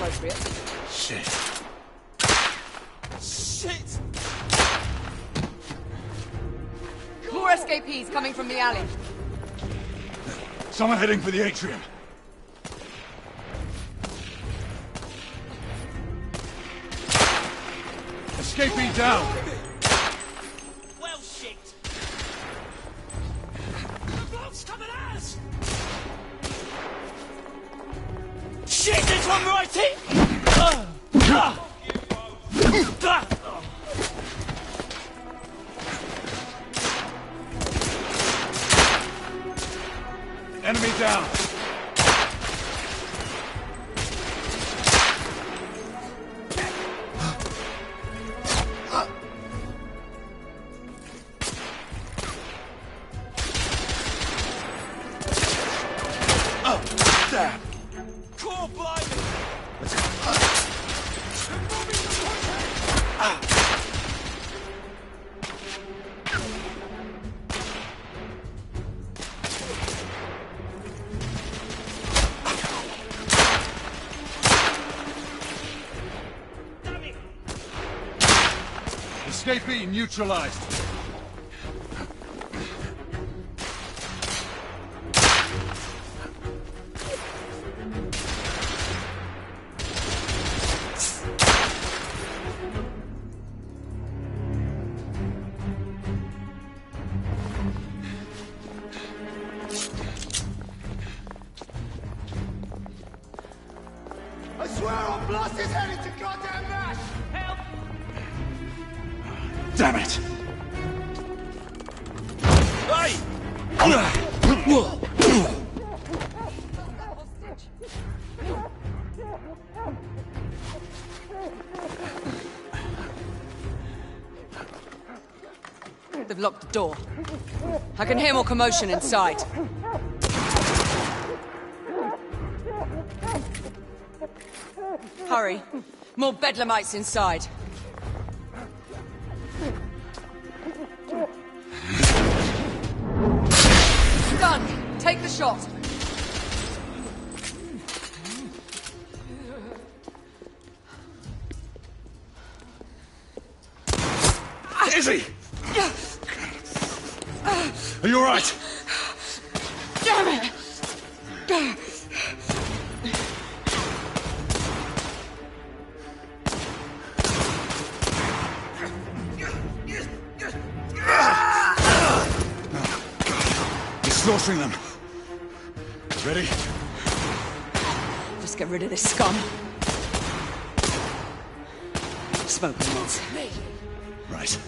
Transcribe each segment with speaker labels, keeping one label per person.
Speaker 1: appropriate.
Speaker 2: Shit. Shit!
Speaker 1: More escapees coming from the alley.
Speaker 2: Someone heading for the atrium. Escapee down!
Speaker 3: Well, shit! The bloke's coming at us! Shit, there's one right here!
Speaker 2: Enemy down! Damn!
Speaker 3: Core blinding! Damn it!
Speaker 2: Escapee neutralized.
Speaker 3: I swear I'll blast his head into goddamn mash! Help!
Speaker 2: Damn it!
Speaker 3: Hey!
Speaker 1: They've locked the door. I can hear more commotion inside. Hurry. More bedlamites inside. Done. Take the shot.
Speaker 2: Izzy! Are you alright?
Speaker 1: Damn it!
Speaker 2: He's slaughtering them. Ready?
Speaker 1: Just get rid of this scum. Smoke grenades.
Speaker 2: Right.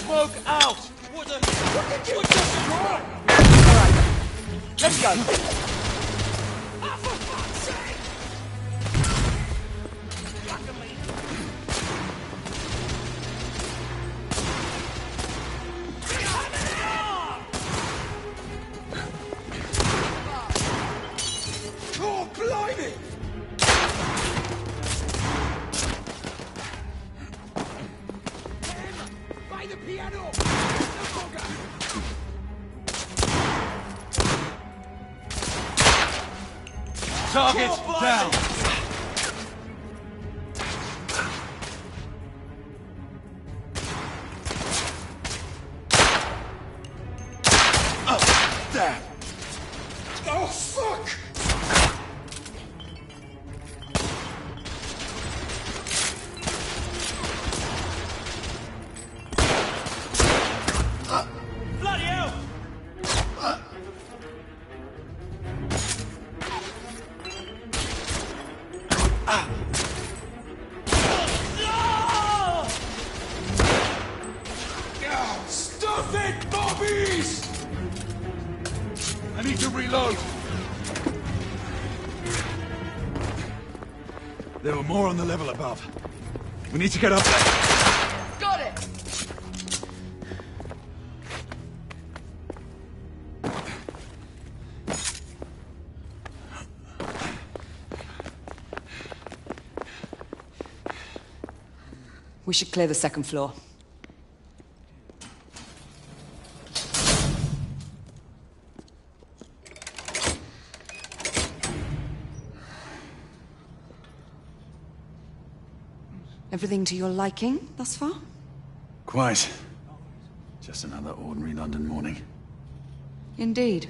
Speaker 3: Smoke out! What the... What did you do?
Speaker 1: Alright. Let's go.
Speaker 3: Ah, for fuck's sake! Oh, blimey! By the piano!
Speaker 2: Target down! Oh, damn!
Speaker 3: Oh, fuck! Bloody hell! Stop it, Bobbies!
Speaker 2: I need to reload! There were more on the level above. We need to get up there.
Speaker 1: Got it! We should clear the second floor. Everything to your liking thus far?
Speaker 2: Quite. Just another ordinary London morning.
Speaker 1: Indeed.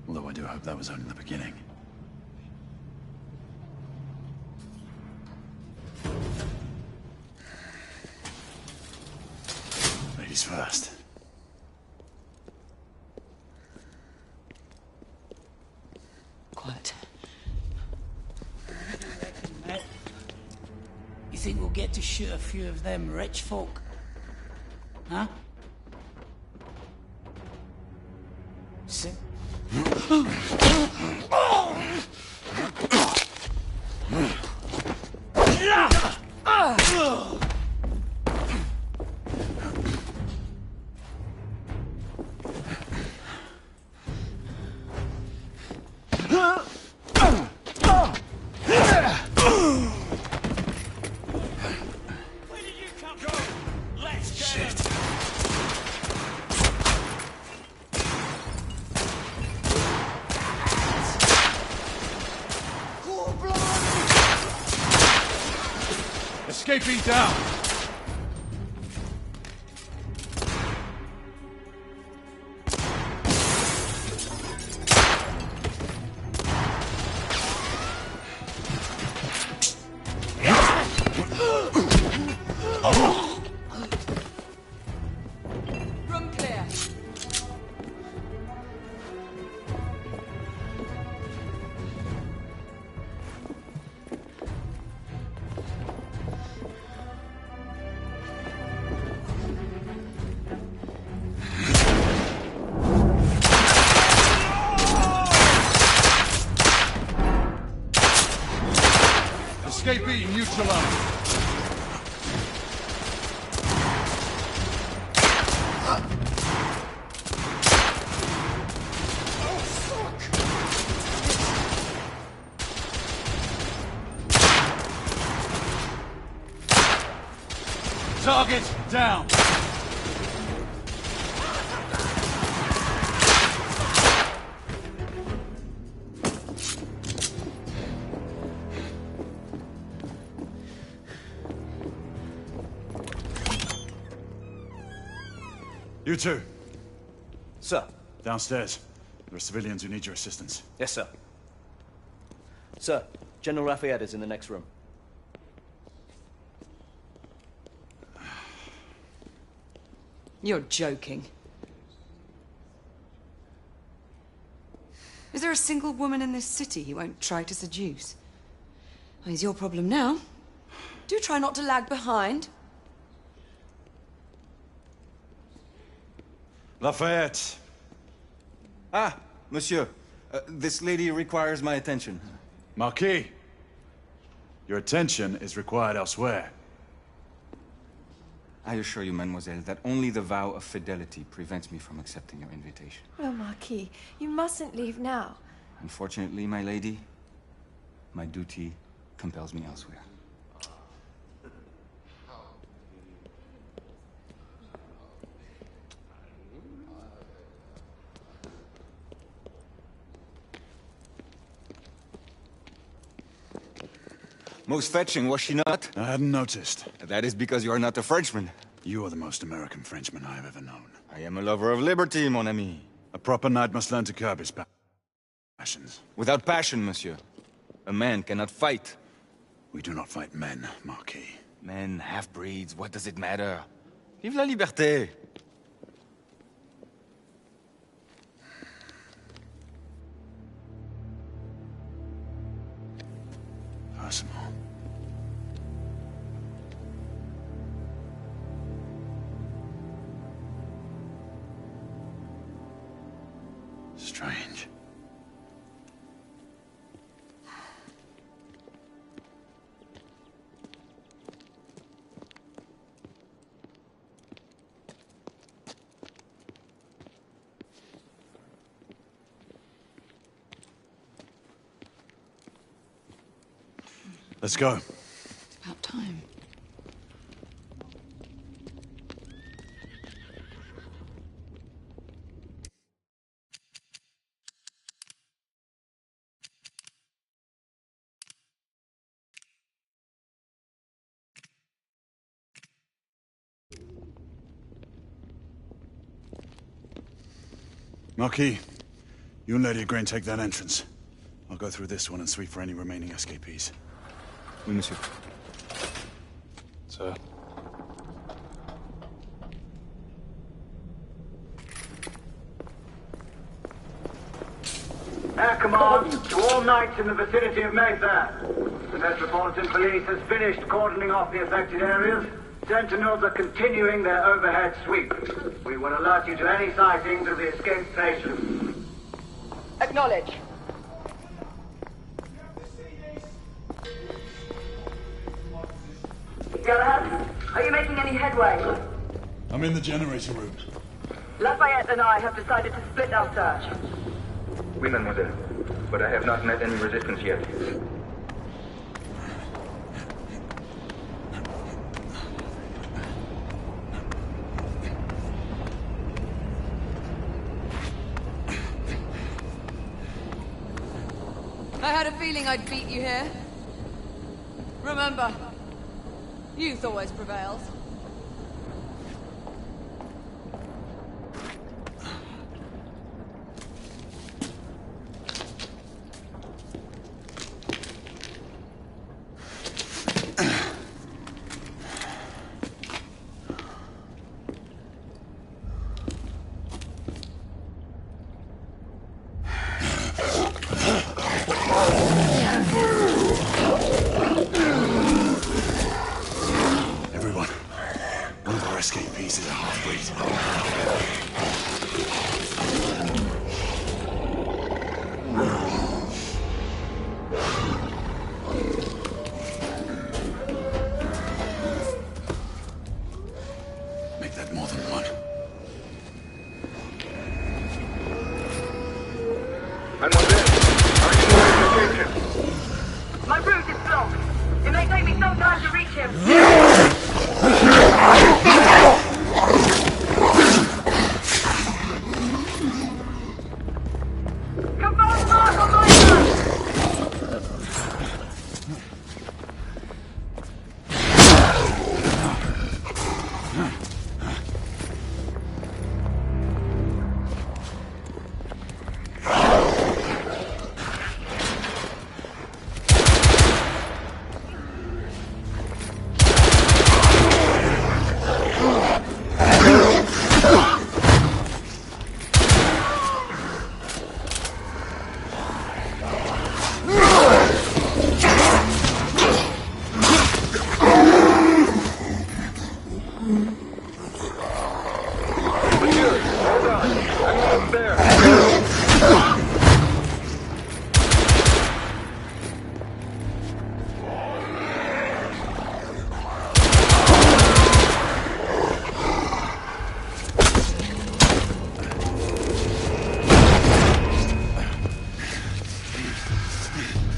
Speaker 2: Although I do hope that was only the beginning. Ladies first.
Speaker 1: Quiet.
Speaker 4: You think we'll get to shoot a few of them rich folk? Huh? See?
Speaker 2: Escapee down!
Speaker 1: Room clear.
Speaker 2: Escapee neutralized. Target down. You two,
Speaker 5: Sir.
Speaker 2: downstairs. There are civilians who need your assistance.
Speaker 5: Yes, sir. Sir, General Lafayette is in the next room.
Speaker 1: You're joking. Is there a single woman in this city he won't try to seduce? Well, he's your problem now. Do try not to lag behind.
Speaker 2: Lafayette.
Speaker 6: Ah, monsieur. This lady requires my attention.
Speaker 2: Marquis. Your attention is required elsewhere.
Speaker 6: I assure you, mademoiselle, that only the vow of fidelity prevents me from accepting your invitation.
Speaker 7: Oh, Marquis, you mustn't leave now.
Speaker 6: Unfortunately, my lady, my duty compels me elsewhere. Most fetching, was she not?
Speaker 2: I hadn't noticed.
Speaker 6: That is because you are not a Frenchman.
Speaker 2: You are the most American Frenchman I have ever known.
Speaker 6: I am a lover of liberty, mon ami.
Speaker 2: A proper knight must learn to curb his passions.
Speaker 6: Without passion, monsieur, a man cannot fight.
Speaker 2: We do not fight men, Marquis.
Speaker 6: Men, half-breeds, what does it matter? Vive la liberté!
Speaker 2: Personal. Strange. Let's go.
Speaker 1: It's about time.
Speaker 2: Marquis, you and Lady Grain take that entrance. I'll go through this one and sweep for any remaining escapees.
Speaker 6: Oui, monsieur.
Speaker 2: Sir?
Speaker 8: Air command to all knights in the vicinity of Mayfair. The Metropolitan Police has finished cordoning off the affected areas. Sentinels are continuing their overhead sweep. We will alert you to any sightings of the escaped patients.
Speaker 9: Acknowledge. Galahad, are you making any headway?
Speaker 2: I'm in the generator room.
Speaker 9: Lafayette and I have decided to split our search.
Speaker 10: Oui, mademoiselle. But I have not met any resistance yet.
Speaker 1: I had a feeling I'd beat you here. Remember, youth always prevails.
Speaker 2: Everyone, one of our escapees is a half-breed. Make that more than one.
Speaker 10: Mademoiselle, are you able to locate him?
Speaker 9: My route is blocked. It may take me some time to reach him. Confirm mark on my map.
Speaker 10: Monsieur, hold on. I'm almost there.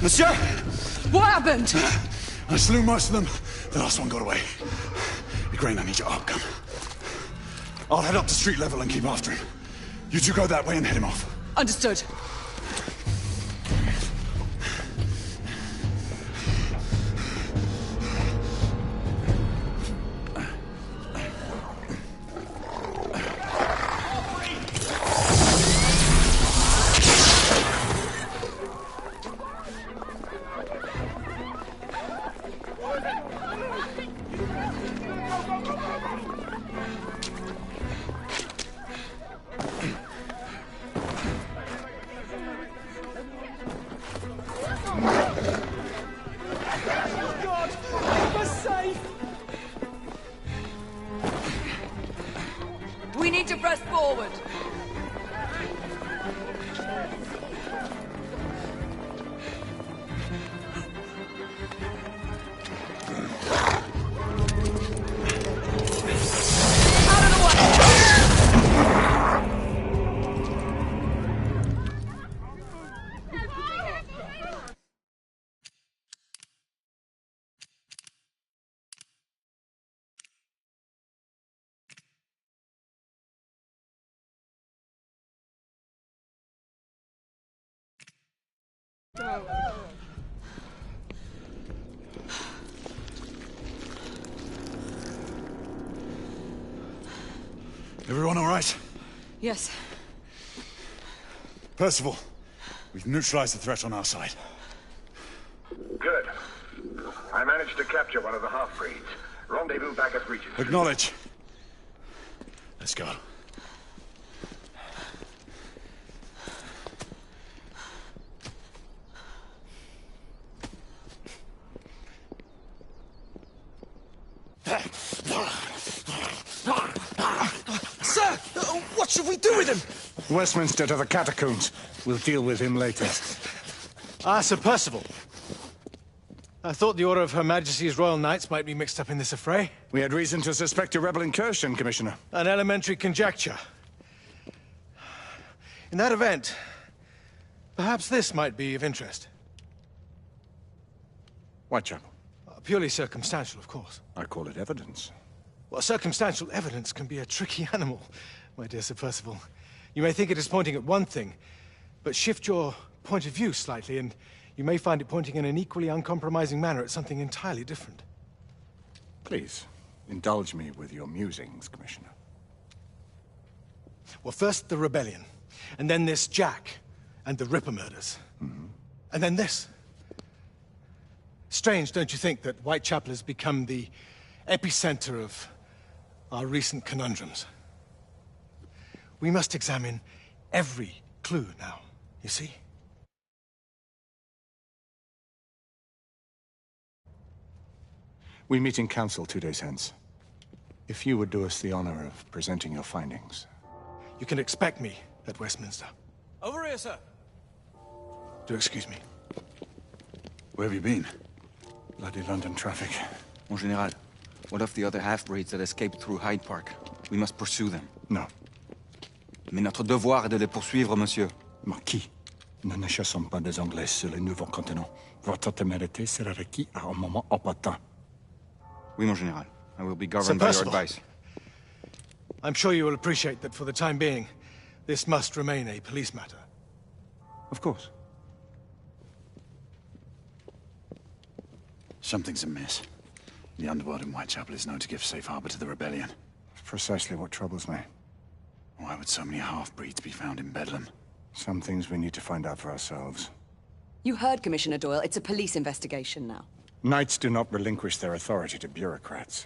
Speaker 2: Monsieur!
Speaker 1: What happened?
Speaker 2: I slew most of them. The last one got away. Grain, I need your arc gun. I'll head up to street level and keep after him. You two go that way and head him off.
Speaker 1: Understood. We need to press forward. Out of the way!
Speaker 2: Everyone all right?
Speaker 1: Yes.
Speaker 2: Percival, we've neutralized the threat on our side.
Speaker 10: Good. I managed to capture one of the half-breeds. Rendezvous back at Regent.
Speaker 2: Acknowledge. Let's go.
Speaker 11: Sir! What should we do with him?
Speaker 12: Westminster to the catacombs. We'll deal with him later.
Speaker 11: Ah, Sir Percival. I thought the Order of Her Majesty's Royal Knights might be mixed up in this affray.
Speaker 12: We had reason to suspect a rebel incursion, Commissioner.
Speaker 11: An elementary conjecture. In that event, perhaps this might be of interest.
Speaker 12: Whitechapel.
Speaker 11: Purely circumstantial, of course.
Speaker 12: I call it evidence.
Speaker 11: Well, circumstantial evidence can be a tricky animal, my dear Sir Percival. You may think it is pointing at one thing, but shift your point of view slightly, and you may find it pointing in an equally uncompromising manner at something entirely different.
Speaker 12: Please, indulge me with your musings, Commissioner.
Speaker 11: Well, first the rebellion, and then this Jack, and the Ripper murders. And then this. Strange, don't you think, that Whitechapel has become the epicenter of our recent conundrums? We must examine every clue now, you see?
Speaker 12: We meet in council 2 days hence. If you would do us the honor of presenting your findings.
Speaker 11: You can expect me at Westminster. Over here, sir. Do excuse me.
Speaker 2: Where have you been?
Speaker 12: Bloody London traffic.
Speaker 6: Mon Général, what of the other half-breeds that escaped through Hyde Park? We must pursue them.
Speaker 12: No.
Speaker 6: Mais notre devoir est de les poursuivre, monsieur.
Speaker 12: Marquis, nous ne chassons pas des Anglais sur le nouveau continent. Votre témérité sera requis à un moment opportun.
Speaker 6: Oui, mon Général. I will be governed by your advice.
Speaker 11: I'm sure you will appreciate that for the time being, this must remain a police matter.
Speaker 12: Of course.
Speaker 2: Something's amiss. The underworld in Whitechapel is known to give safe harbor to the rebellion.
Speaker 12: It's precisely what troubles me.
Speaker 2: Why would so many half-breeds be found in Bedlam?
Speaker 12: Some things we need to find out for ourselves.
Speaker 1: You heard Commissioner Doyle. It's a police investigation now.
Speaker 12: Knights do not relinquish their authority to bureaucrats.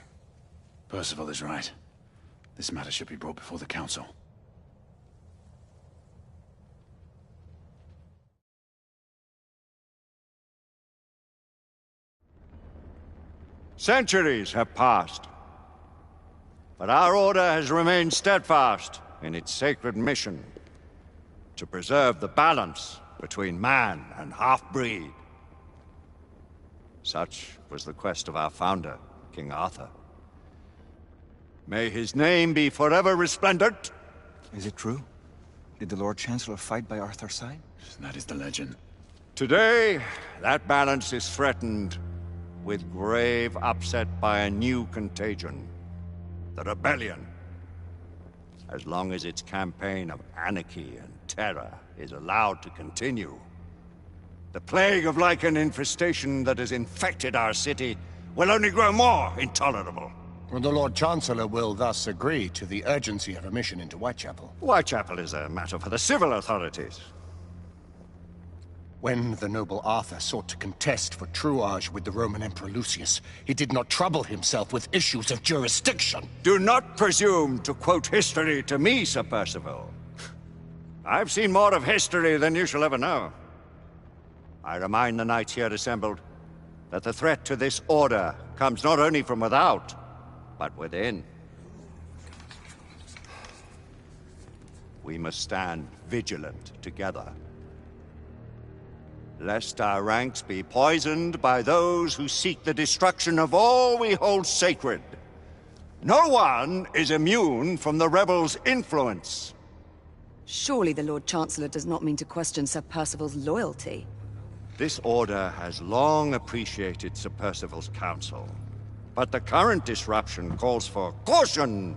Speaker 2: Percival is right. This matter should be brought before the council.
Speaker 13: Centuries have passed, but our order has remained steadfast in its sacred mission to preserve the balance between man and half-breed. Such was the quest of our founder, King Arthur. May his name be forever resplendent.
Speaker 6: Is it true? Did the Lord Chancellor fight by Arthur's side?
Speaker 2: That is the legend.
Speaker 13: Today, that balance is threatened with grave upset by a new contagion, the rebellion. As long as its campaign of anarchy and terror is allowed to continue, the plague of lichen infestation that has infected our city will only grow more intolerable.
Speaker 14: Well, the Lord Chancellor will thus agree to the urgency of a mission into Whitechapel.
Speaker 13: Whitechapel is a matter for the civil authorities.
Speaker 14: When the noble Arthur sought to contest for truage with the Roman Emperor Lucius, he did not trouble himself with issues of jurisdiction.
Speaker 13: Do not presume to quote history to me, Sir Percival. I've seen more of history than you shall ever know. I remind the knights here assembled that the threat to this order comes not only from without, but within. We must stand vigilant together, lest our ranks be poisoned by those who seek the destruction of all we hold sacred. No one is immune from the rebels' influence.
Speaker 1: Surely the Lord Chancellor does not mean to question Sir Percival's loyalty.
Speaker 13: This order has long appreciated Sir Percival's counsel, but the current disruption calls for caution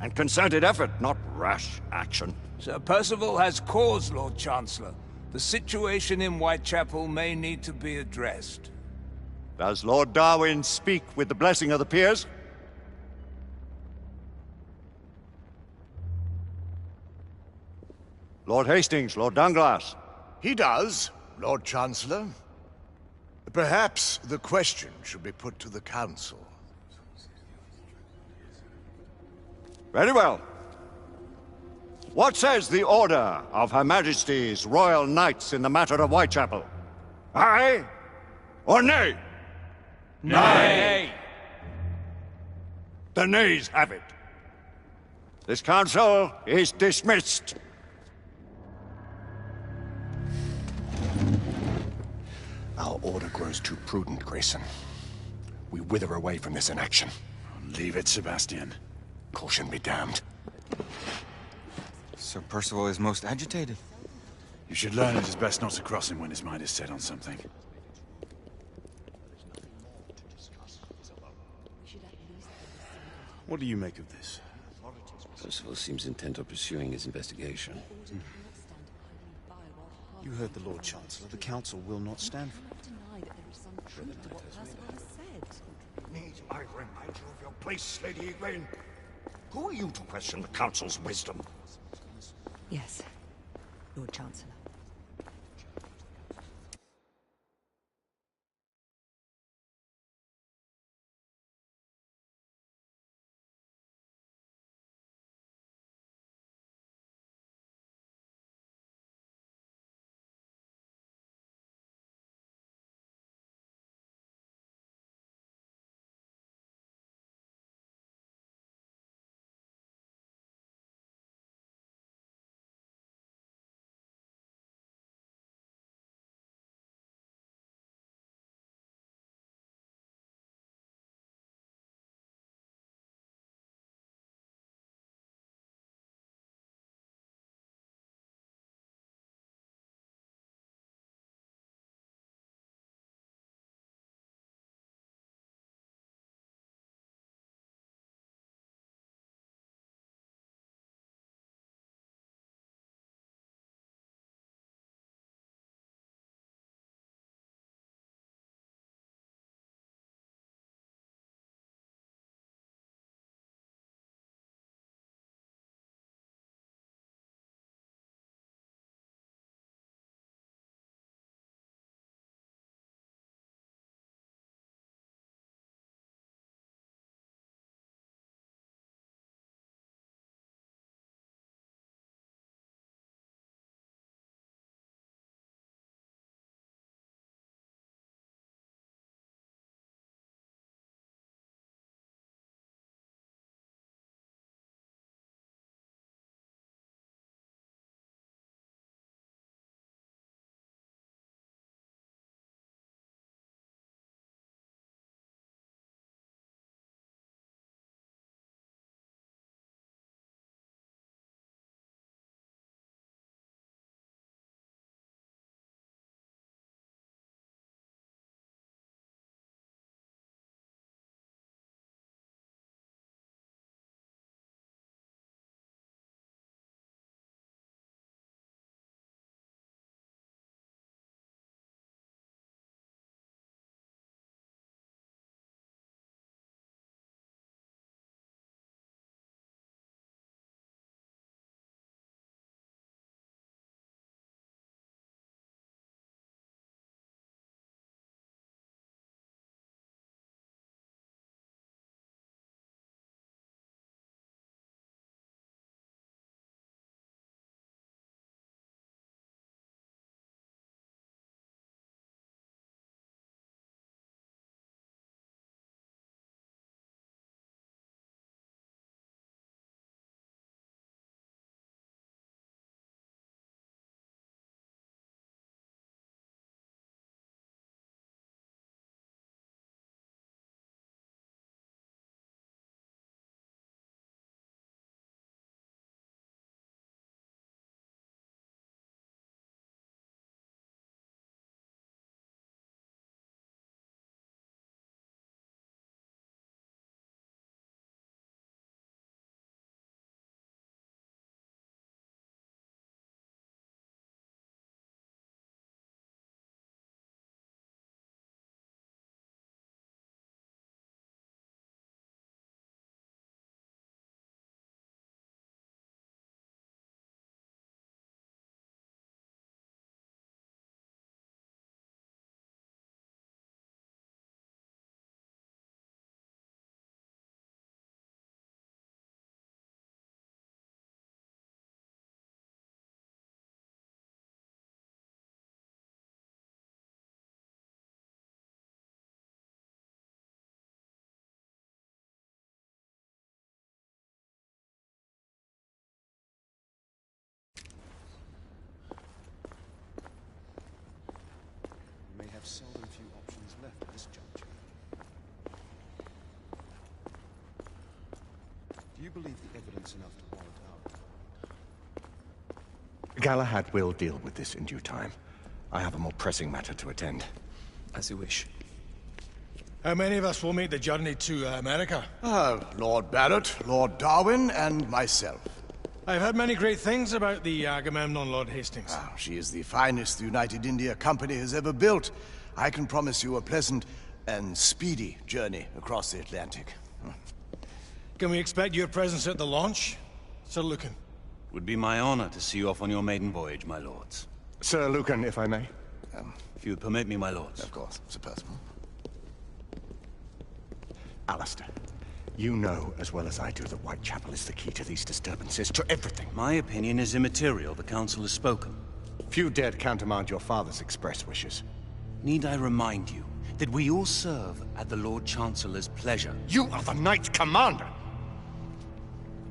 Speaker 13: and concerted effort, not rash action.
Speaker 15: Sir Percival has cause, Lord Chancellor. The situation in Whitechapel may need to be addressed.
Speaker 13: Does Lord Darwin speak with the blessing of the peers? Lord Hastings, Lord Dunglass.
Speaker 3: He does, Lord Chancellor. Perhaps the question should be put to the Council.
Speaker 13: Very well. What says the Order of Her Majesty's Royal Knights in the matter of Whitechapel? Aye or nay?
Speaker 15: Nay.
Speaker 13: The nays have it. This council is dismissed.
Speaker 14: Our order grows too prudent, Grayson. We wither away from this inaction.
Speaker 2: Leave it, Sebastian.
Speaker 14: Caution be damned.
Speaker 6: Sir Percival is most agitated.
Speaker 2: You should learn it is best not to cross him when his mind is set on something.
Speaker 16: What do you make of this?
Speaker 17: Percival seems intent on pursuing his investigation.
Speaker 16: You heard the Lord Chancellor. The Council will not stand for it.
Speaker 12: Need I remind you of your place, Lady Egwene? Who are you to question the Council's wisdom?
Speaker 1: Yes, Lord Chancellor.
Speaker 16: have seldom few options left at this juncture. Do you believe the evidence enough to warrant our...
Speaker 14: Galahad will deal with this in due time. I have a more pressing matter to attend.
Speaker 6: As you wish.
Speaker 11: How many of us will make the journey to America?
Speaker 3: Lord Barrett, Lord Darwin, and myself.
Speaker 11: I've heard many great things about the Agamemnon, Lord Hastings.
Speaker 3: She is the finest the United India Company has ever built. I can promise you a pleasant and speedy journey across the Atlantic.
Speaker 11: Can we expect your presence at the launch, Sir Lucan?
Speaker 18: Would be my honor to see you off on your maiden voyage, my lords.
Speaker 14: Sir Lucan, if I may.
Speaker 18: If you would permit me, my lords.
Speaker 3: Of course, Sir Percival.
Speaker 14: Alistair, you know as well as I do that Whitechapel is the key to these disturbances, to everything.
Speaker 18: My opinion is immaterial. The Council has spoken.
Speaker 14: Few dared countermand your father's express wishes.
Speaker 18: Need I remind you that we all serve at the Lord Chancellor's pleasure?
Speaker 14: You are the Knight Commander!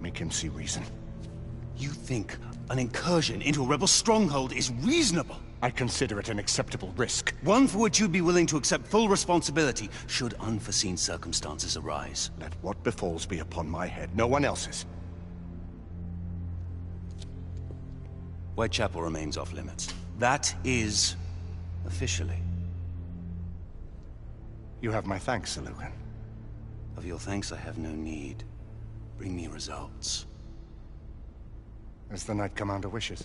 Speaker 14: Make him see reason.
Speaker 18: You think an incursion into a rebel stronghold is reasonable?
Speaker 14: I consider it an acceptable risk.
Speaker 18: One for which you'd be willing to accept full responsibility should unforeseen circumstances arise.
Speaker 14: Let what befalls be upon my head, no one else's.
Speaker 18: Whitechapel remains off limits. That is... officially.
Speaker 14: You have my thanks, Sir Lucan.
Speaker 18: Of your thanks I have no need. Bring me results.
Speaker 14: As the Knight Commander wishes.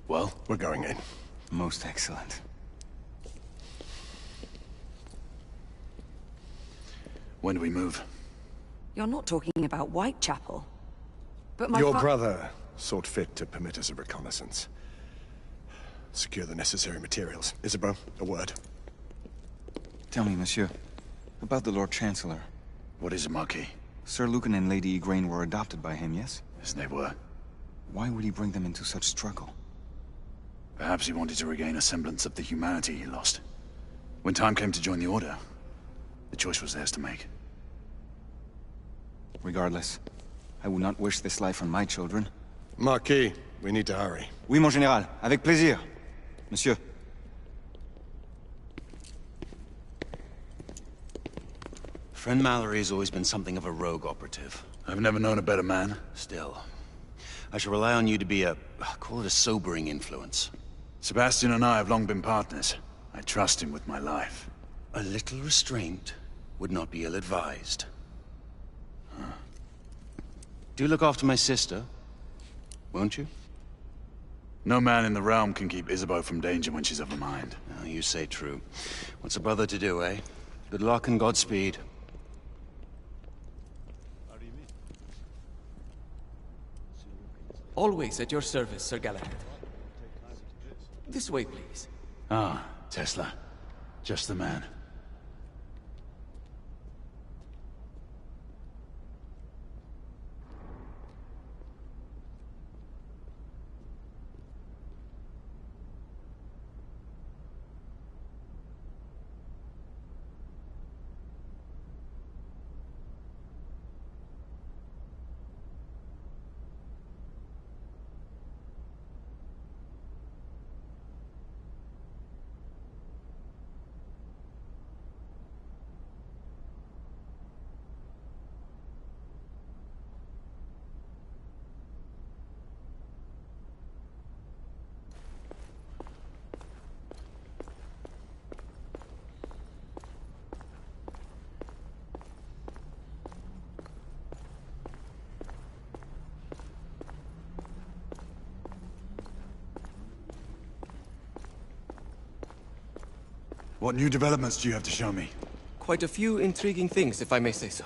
Speaker 2: Well,
Speaker 14: we're going in.
Speaker 6: Most excellent.
Speaker 2: When do we move?
Speaker 1: You're not talking about Whitechapel. But my
Speaker 2: Your
Speaker 14: brother sought fit to permit us a reconnaissance. Secure the necessary materials. Isabeau, a word.
Speaker 6: Tell me, monsieur, about the Lord Chancellor.
Speaker 2: What is it, Marquis?
Speaker 6: Sir Lucan and Lady Igraine were adopted by him, yes?
Speaker 2: Yes, they were.
Speaker 6: Why would he bring them into such struggle?
Speaker 2: Perhaps he wanted to regain a semblance of the humanity he lost. When time came to join the Order, the choice was theirs to make.
Speaker 6: Regardless, I would not wish this life on my children.
Speaker 14: Marquis, we need to hurry.
Speaker 6: Oui, mon général. Avec plaisir. Monsieur.
Speaker 18: Friend Mallory has always been something of a rogue operative.
Speaker 2: I've never known a better man.
Speaker 18: Still, I shall rely on you to be call it a sobering influence.
Speaker 2: Sebastian and I have long been partners. I trust him with my life.
Speaker 18: A little restraint would not be ill-advised. Do look after my sister, won't you?
Speaker 2: No man in the realm can keep Isabeau from danger when she's of a mind.
Speaker 18: Oh, you say true. What's a brother to do, eh? Good luck and Godspeed.
Speaker 19: Always at your service, Sir Galahad. This way, please.
Speaker 2: Ah, Tesla. Just the man. What new developments do you have to show me?
Speaker 19: Quite a few intriguing things, if I may say so.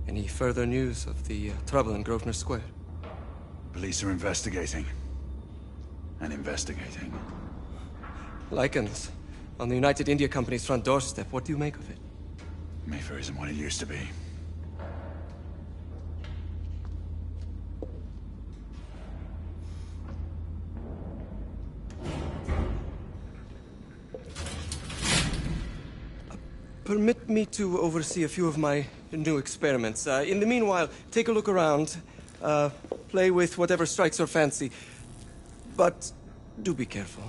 Speaker 19: Any further news of the trouble in Grosvenor Square?
Speaker 2: Police are investigating. And investigating.
Speaker 19: Lycans, on the United India Company's front doorstep. What do you make of it?
Speaker 2: Mayfair isn't what it used to be.
Speaker 19: permit me to oversee a few of my new experiments. In the meanwhile, take a look around. Play with whatever strikes your fancy. But do be careful.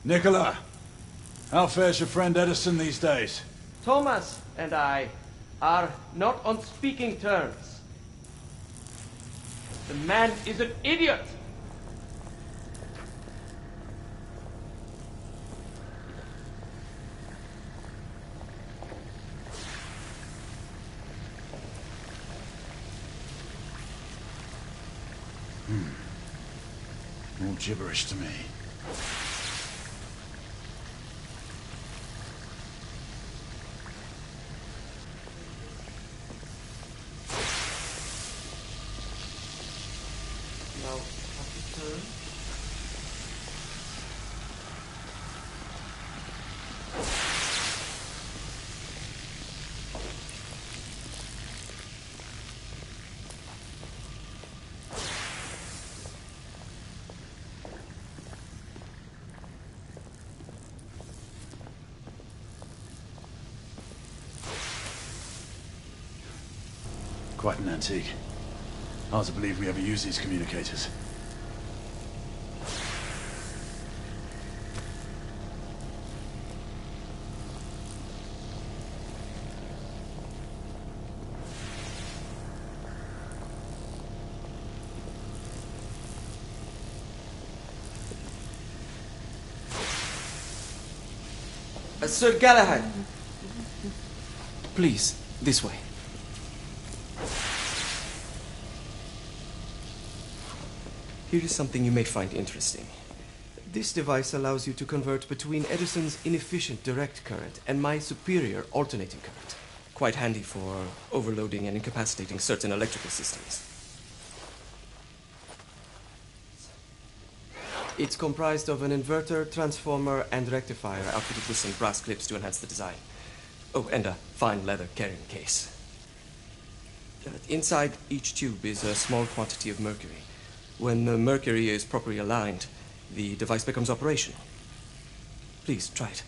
Speaker 2: Nicola, how fares your friend Edison these days?
Speaker 19: Thomas and I are not on speaking terms. The man is an idiot!
Speaker 2: All gibberish to me.
Speaker 19: Now, happy turn.
Speaker 2: Quite an antique. Hard to believe we ever use these communicators.
Speaker 19: Sir Galahad. Please, this way. Here is something you may find interesting. This device allows you to convert between Edison's inefficient direct current and my superior alternating current. Quite handy for overloading and incapacitating certain electrical systems. It's comprised of an inverter, transformer, and rectifier outfitted with some brass clips to enhance the design. Oh, and a fine leather carrying case. Inside each tube is a small quantity of mercury. When the mercury is properly aligned, the device becomes operational. Please, try it.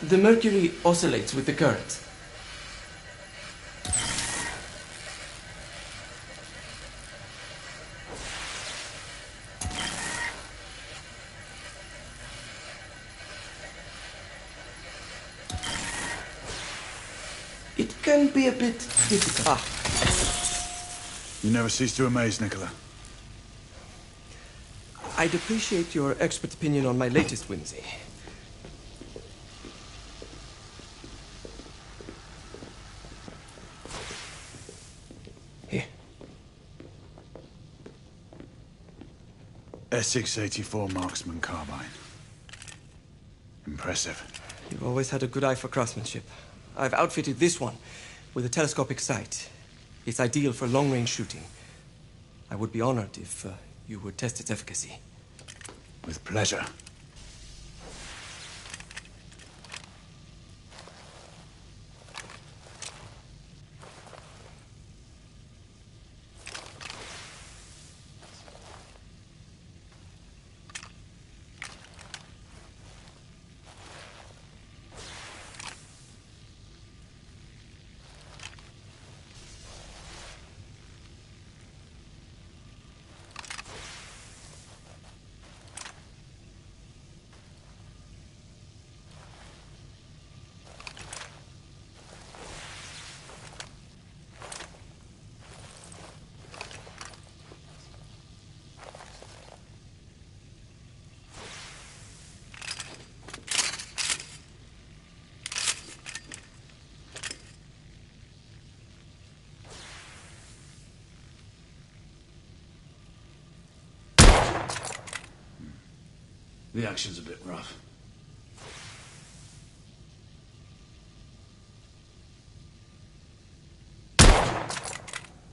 Speaker 19: The mercury oscillates with the current. It can be a bit difficult.
Speaker 2: You never cease to amaze, Nicola.
Speaker 19: I'd appreciate your expert opinion on my latest whimsy. Here.
Speaker 2: S684 Marksman carbine. Impressive.
Speaker 19: You've always had a good eye for craftsmanship. I've outfitted this one with a telescopic sight. It's ideal for long-range shooting. I would be honored if you would test its efficacy.
Speaker 2: With pleasure. The action's a bit rough.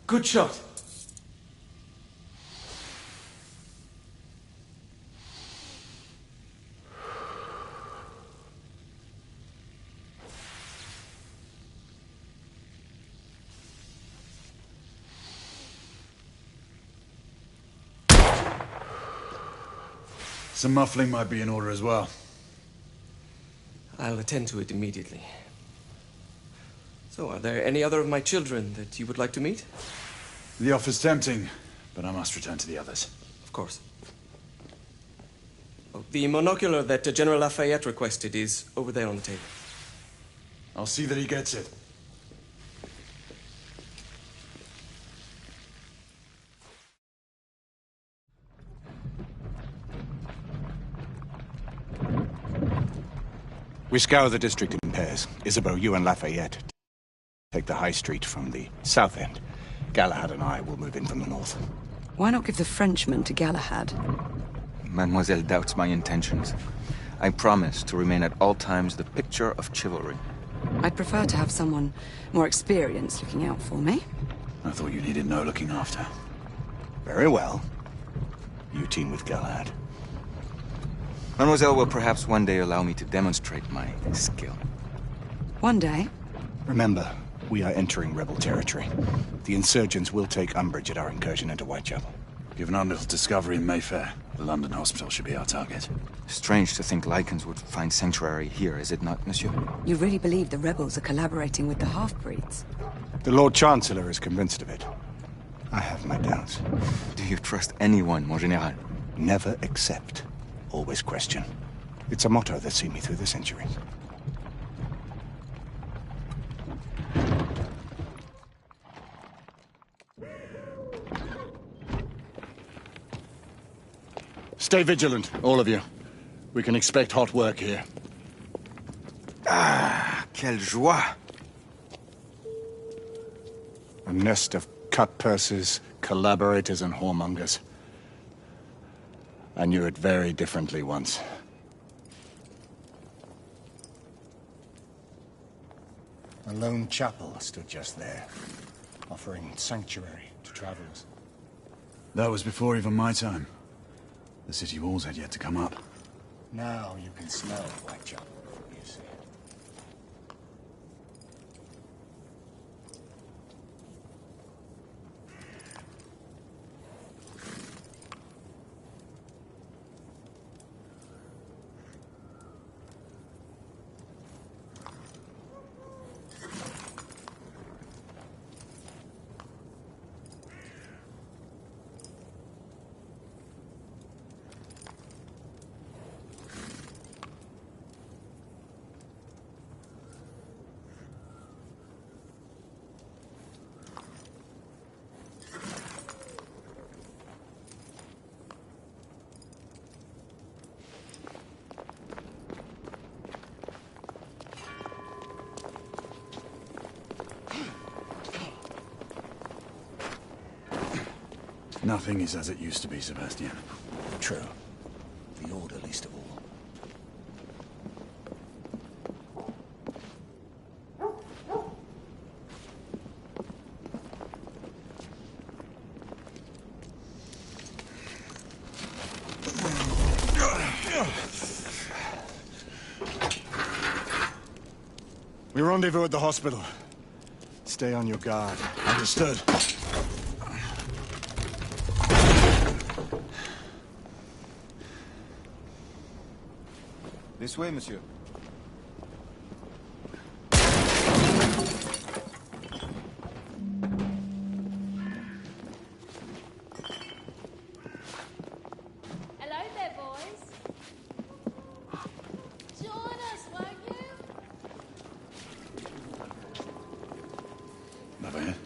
Speaker 19: Good shot.
Speaker 2: Some muffling might be in order as well.
Speaker 19: I'll attend to it immediately. So, are there any other of my children that you would like to meet?
Speaker 2: The offer's tempting, but I must return to the others.
Speaker 19: Of course. Oh, the monocular that General Lafayette requested is over there on the table.
Speaker 2: I'll see that he gets it.
Speaker 14: We scour the district in pairs. Isabeau, you and Lafayette take the high street from the south end. Galahad and I will move in from the north.
Speaker 1: Why not give the Frenchman to Galahad?
Speaker 6: Mademoiselle doubts my intentions. I promise to remain at all times the picture of chivalry.
Speaker 1: I'd prefer to have someone more experienced looking out for me.
Speaker 2: I thought you needed no looking after.
Speaker 14: Very well. You team with Galahad.
Speaker 6: Mademoiselle will perhaps one day allow me to demonstrate my skill.
Speaker 1: One day?
Speaker 14: Remember, we are entering rebel territory. The insurgents will take umbrage at our incursion into Whitechapel.
Speaker 2: Given our little discovery in Mayfair, the London hospital should be our target.
Speaker 6: Strange to think Lycans would find sanctuary here, is it not, monsieur?
Speaker 1: You really believe the rebels are collaborating with the half-breeds?
Speaker 14: The Lord Chancellor is convinced of it. I have my doubts.
Speaker 6: Do you trust anyone, mon général?
Speaker 14: Never accept. Always question. It's a motto that's seen me through the centuries. Stay vigilant, all of you. We can expect hot work here.
Speaker 6: Ah, quelle joie!
Speaker 14: A nest of cut-pursers, collaborators, and whoremongers. I knew it very differently once. A lone chapel stood just there, offering sanctuary to travelers.
Speaker 2: That was before even my time. The city walls had yet to come up.
Speaker 14: Now you can smell Whitechapel, you see.
Speaker 2: Nothing is as it used to be, Sebastian.
Speaker 14: True. The Order least of all. We rendezvous at the hospital. Stay on your guard.
Speaker 2: Understood.
Speaker 6: This way, monsieur.
Speaker 20: Hello there, boys. Join us, won't you?
Speaker 2: Lafayette.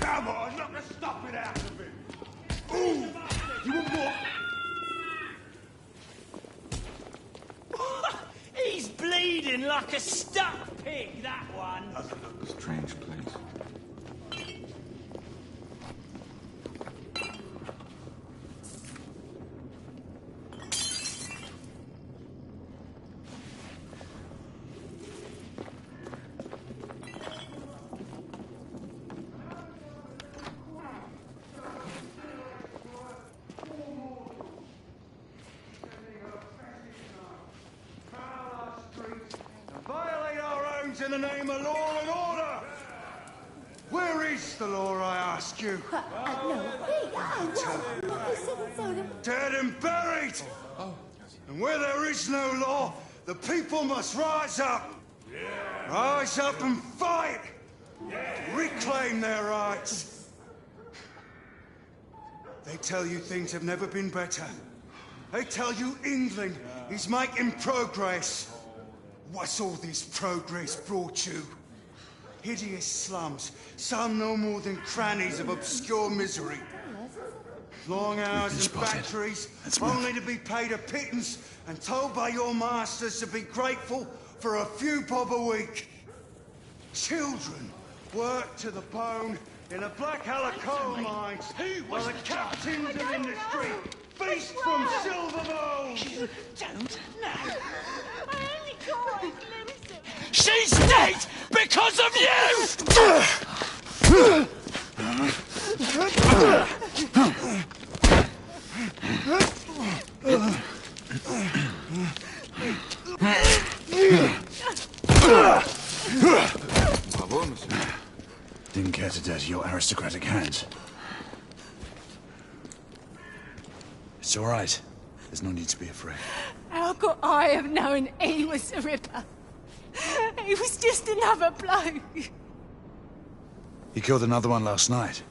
Speaker 2: Come on, knock the stuffing out of him! Ooh! You want more?
Speaker 4: He's bleeding like a stuck pig, that one.
Speaker 6: Strange place.
Speaker 2: Violate our homes in the name of law and order! Where is the law, I ask you? Dead and buried! And where there is no law, the people must rise up! Rise up and fight! Reclaim their rights! They tell you things have never been better. They tell you England is making progress. What's all this progress brought you? Hideous slums, some no more than crannies of obscure misery. Long hours and factories, only to be paid a pittance and told by your masters to be grateful for a few bob a week. Children work to the bone in the Black Halla coal mines, while the captains of industry feast from silver bowls.
Speaker 4: You don't know.
Speaker 2: She's dead because of you!
Speaker 6: Bravo, monsieur.
Speaker 2: Didn't care to dirty your aristocratic hands. It's all right. There's no need to be afraid.
Speaker 21: How could I have known he was the Ripper? He was just another bloke.
Speaker 2: He killed another one last night.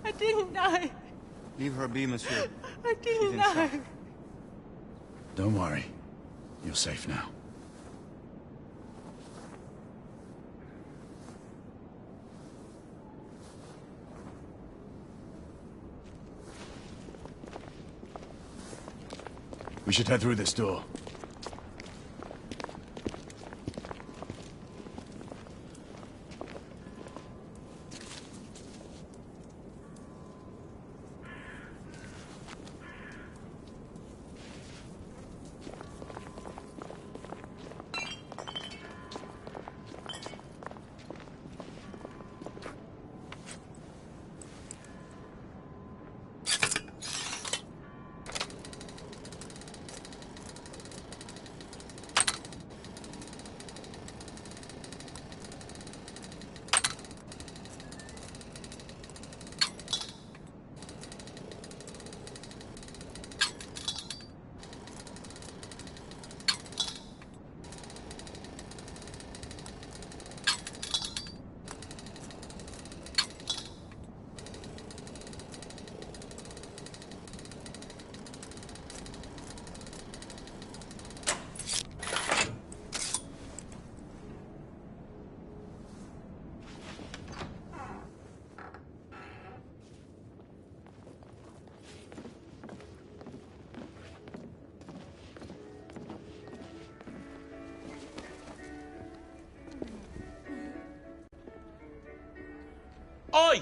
Speaker 21: I didn't know.
Speaker 6: Leave her be, monsieur.
Speaker 21: I didn't know.
Speaker 2: Don't worry. You're safe now. We should head through this door.
Speaker 18: Oi!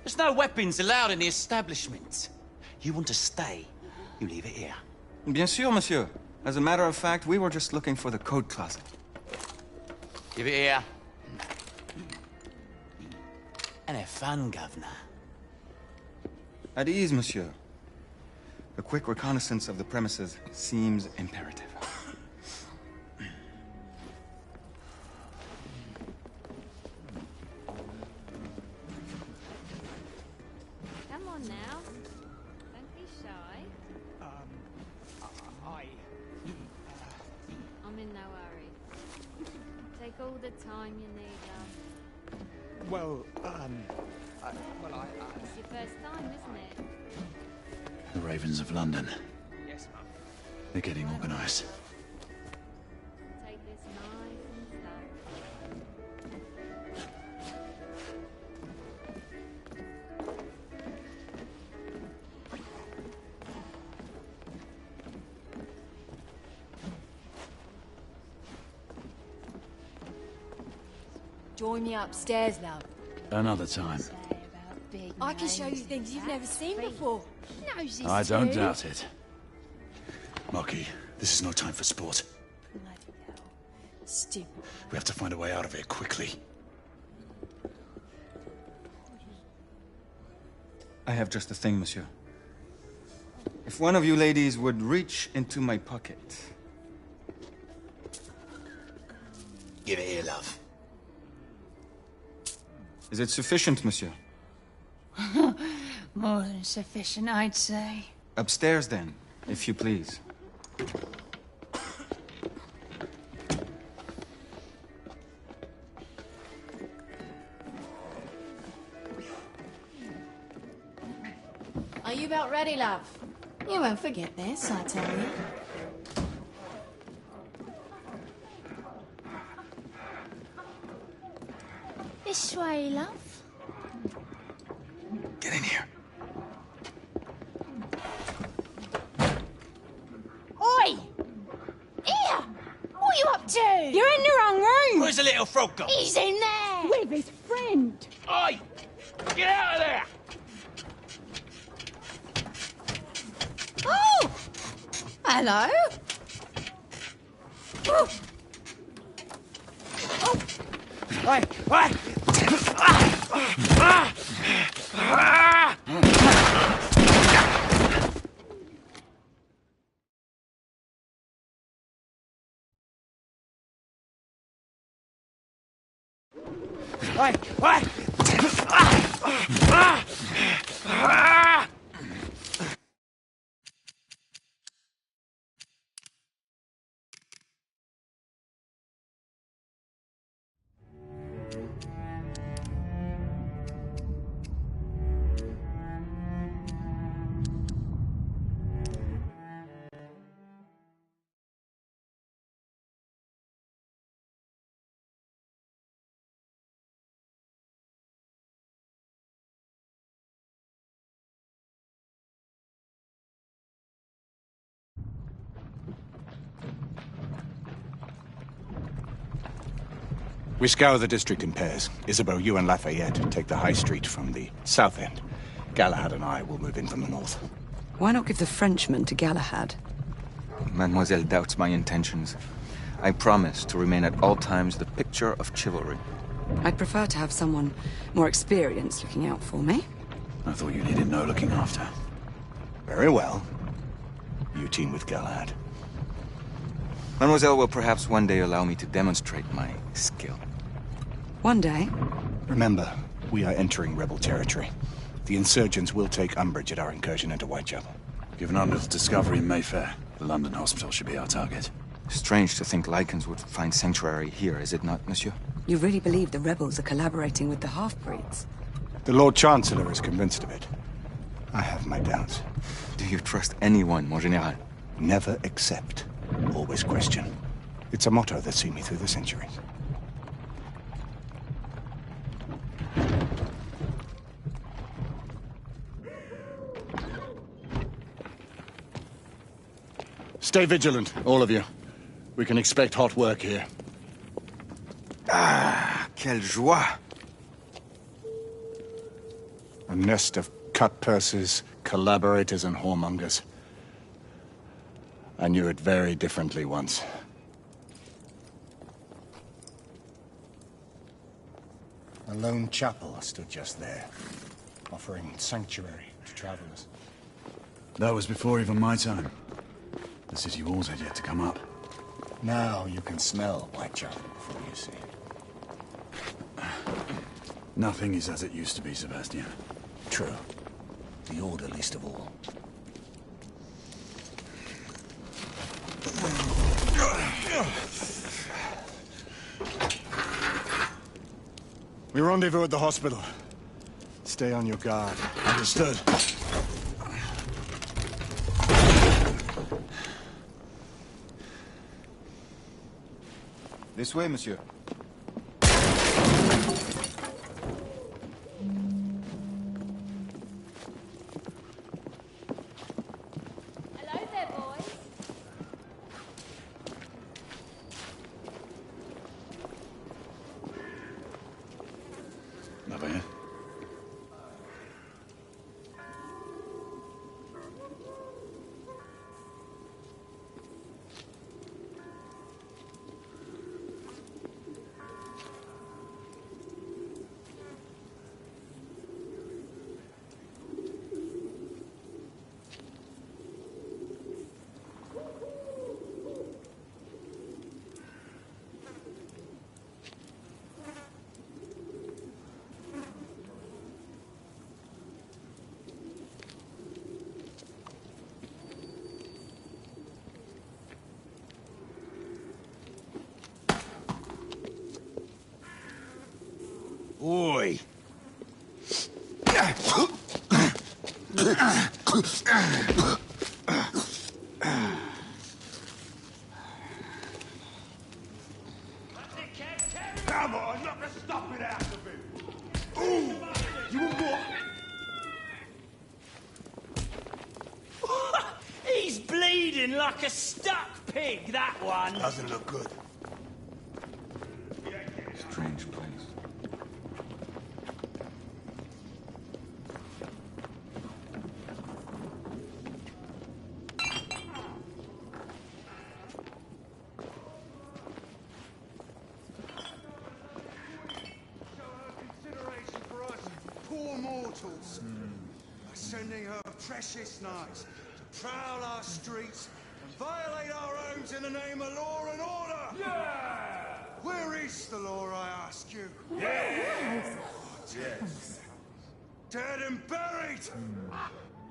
Speaker 18: There's no weapons allowed in the establishment. You want to stay, you leave it here.
Speaker 6: Bien sûr, monsieur. As a matter of fact, we were just looking for the code closet.
Speaker 18: Give it here. And have fun, Governor.
Speaker 6: At ease, monsieur. A quick reconnaissance of the premises seems imperative.
Speaker 20: Come on now. Don't be shy. I'm in no hurry. Take all the time you need, love.
Speaker 11: Well,
Speaker 20: It's your first time, isn't it?
Speaker 2: The Ravens of London.
Speaker 11: Yes, Mum.
Speaker 2: They're getting organized.
Speaker 21: Join me upstairs, love.
Speaker 5: Another time.
Speaker 21: I can show you things you've never seen before.
Speaker 5: I don't doubt it. Marky, this is no time for sport.
Speaker 21: Stupid.
Speaker 5: We have to find a way out of here quickly.
Speaker 6: I have just a thing, monsieur. If one of you ladies would reach into my pocket.
Speaker 5: Give it here, love.
Speaker 6: Is it sufficient, monsieur?
Speaker 21: More than sufficient, I'd say.
Speaker 6: Upstairs, then, if you please.
Speaker 21: Are you about ready, love? You won't forget this, I tell you. This way, love.
Speaker 5: Get in here.
Speaker 21: Oi! Here! What are you up to? You're in the wrong room!
Speaker 18: Where's the little frog gone?
Speaker 21: He's in there! With his friend!
Speaker 18: Oi! Get out of there!
Speaker 21: Oh! Hello? Oh!
Speaker 18: Oi! Oi! Oi! Oi!
Speaker 12: We scour the district in pairs. Isabeau, you and Lafayette take the high street from the south end. Galahad and I will move in from the north.
Speaker 1: Why not give the Frenchman to Galahad?
Speaker 6: Mademoiselle doubts my intentions. I promise to remain at all times the picture of chivalry.
Speaker 1: I'd prefer to have someone more experienced looking out for me.
Speaker 5: I thought you needed no looking after.
Speaker 12: Very well. You team with Galahad.
Speaker 6: Mademoiselle will perhaps one day allow me to demonstrate my skill.
Speaker 1: One day?
Speaker 12: Remember, we are entering rebel territory. The insurgents will take umbrage at our incursion into Whitechapel.
Speaker 5: Given our little discovery in Mayfair, the London hospital should be our target.
Speaker 6: Strange to think Lycans would find sanctuary here, is it not, monsieur?
Speaker 1: You really believe the rebels are collaborating with the half-breeds?
Speaker 12: The Lord Chancellor is convinced of it. I have my doubts.
Speaker 6: Do you trust anyone, mon général?
Speaker 12: Never accept. Always question. It's a motto that's seen me through the centuries. Stay vigilant, all of you. We can expect hot work here.
Speaker 6: Ah, quelle joie!
Speaker 12: A nest of cut-pursers, collaborators, and whoremongers. I knew it very differently once. A lone chapel stood just there, offering sanctuary to travelers.
Speaker 5: That was before even my time. The city walls had yet to come up.
Speaker 12: Now you can smell Whitechapel before you see it.
Speaker 5: Nothing is as it used to be, Sebastian.
Speaker 12: True. The Order least of all. We rendezvous at the hospital. Stay on your guard.
Speaker 5: Understood.
Speaker 6: This way, monsieur.
Speaker 21: Hello there, boys.
Speaker 5: Oi!
Speaker 2: Come on, knock the stuffing out of him! Ooh! You want more?
Speaker 4: He's bleeding like a stuck pig, that one.
Speaker 3: Doesn't look good.
Speaker 6: Strange place.
Speaker 2: Poor mortals, by sending her precious knights to prowl our streets and violate our homes in the name of law and order! Yeah! Where is the law, I ask you?
Speaker 7: Yes.
Speaker 2: Yes. Dead and buried!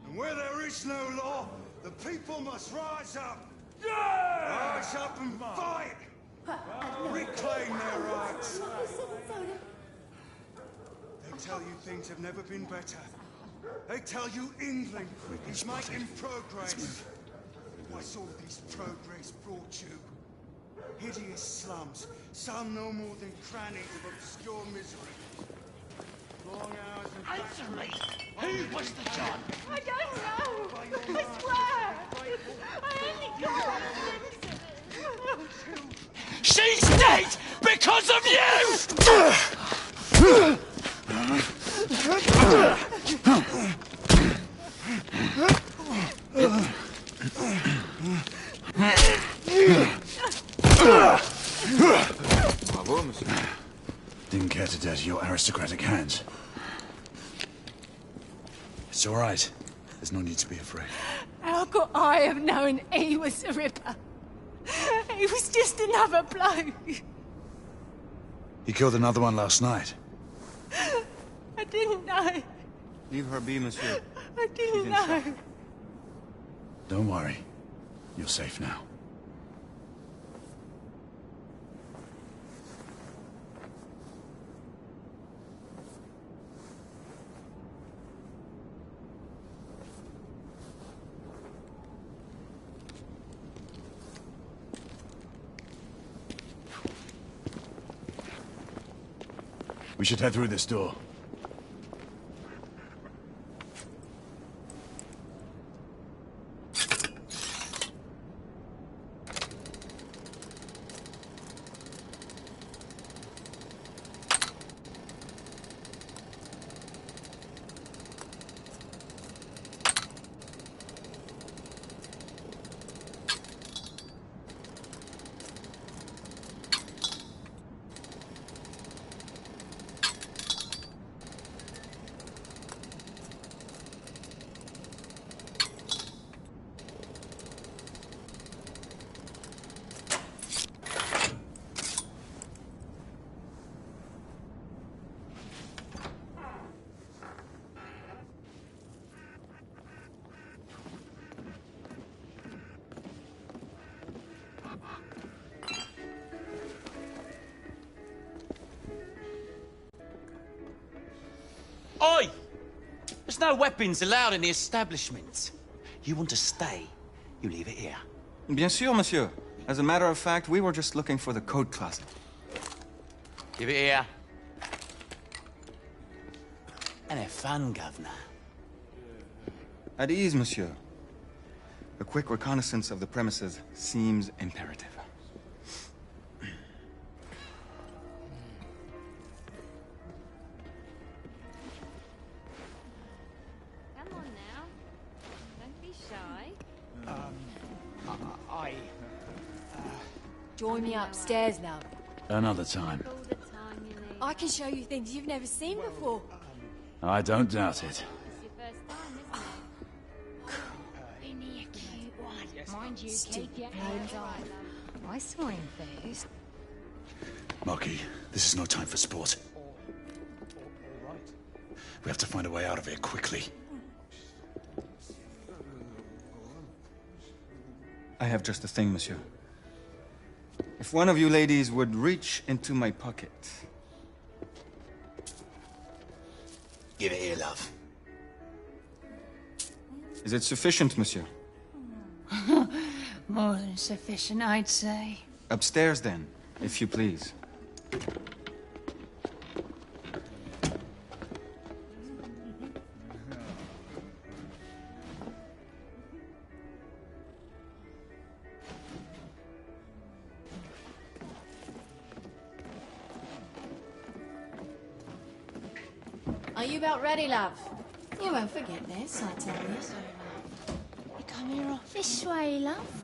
Speaker 2: And where there is no law, the people must rise up! Yeah! Rise up and fight! Reclaim their rights! They tell you things have never been better. They tell you England is making progress. What's all this progress brought you? Hideous slums, some no more than crannies of obscure misery. Long hours and
Speaker 4: Answer me! Who was the John?
Speaker 21: I don't know! I swear! I only got
Speaker 4: She's dead because of you!
Speaker 5: Bravo, monsieur. Didn't care to dirty your aristocratic hands. It's all right. There's no need to be afraid.
Speaker 21: How could I have known he was the Ripper? He was just another bloke.
Speaker 5: He killed another one last night.
Speaker 21: I didn't know.
Speaker 6: Leave her be, monsieur.
Speaker 21: I didn't know.
Speaker 5: Don't worry. You're safe now. We should head through this door.
Speaker 18: Oi! There's no weapons allowed in the establishment. You want to stay, you leave it here.
Speaker 6: Bien sûr, monsieur. As a matter of fact, we were just looking for the code closet.
Speaker 18: Give it here. And have fun, governor.
Speaker 6: At ease, monsieur. A quick reconnaissance of the premises seems imperative.
Speaker 20: Come on now. Don't be shy.
Speaker 7: Join me upstairs, love.
Speaker 5: Another time.
Speaker 20: All the time you need.
Speaker 7: I can show you things you've never seen before.
Speaker 5: I don't doubt it.
Speaker 20: It's your first time, isn't it?
Speaker 7: Isn't he a cute one?
Speaker 21: Mind you, keep your hands on. I saw him first.
Speaker 5: Mocky, this is no time for sport. We have to find a way out of here quickly.
Speaker 6: I have just the thing, monsieur. If one of you ladies would reach into my pocket.
Speaker 18: Give it here, love.
Speaker 6: Is it sufficient, monsieur?
Speaker 21: More than sufficient, I'd say.
Speaker 6: Upstairs, then, if you please.
Speaker 7: Are you about ready, love? You won't forget this, I tell you. You come here off this way, love.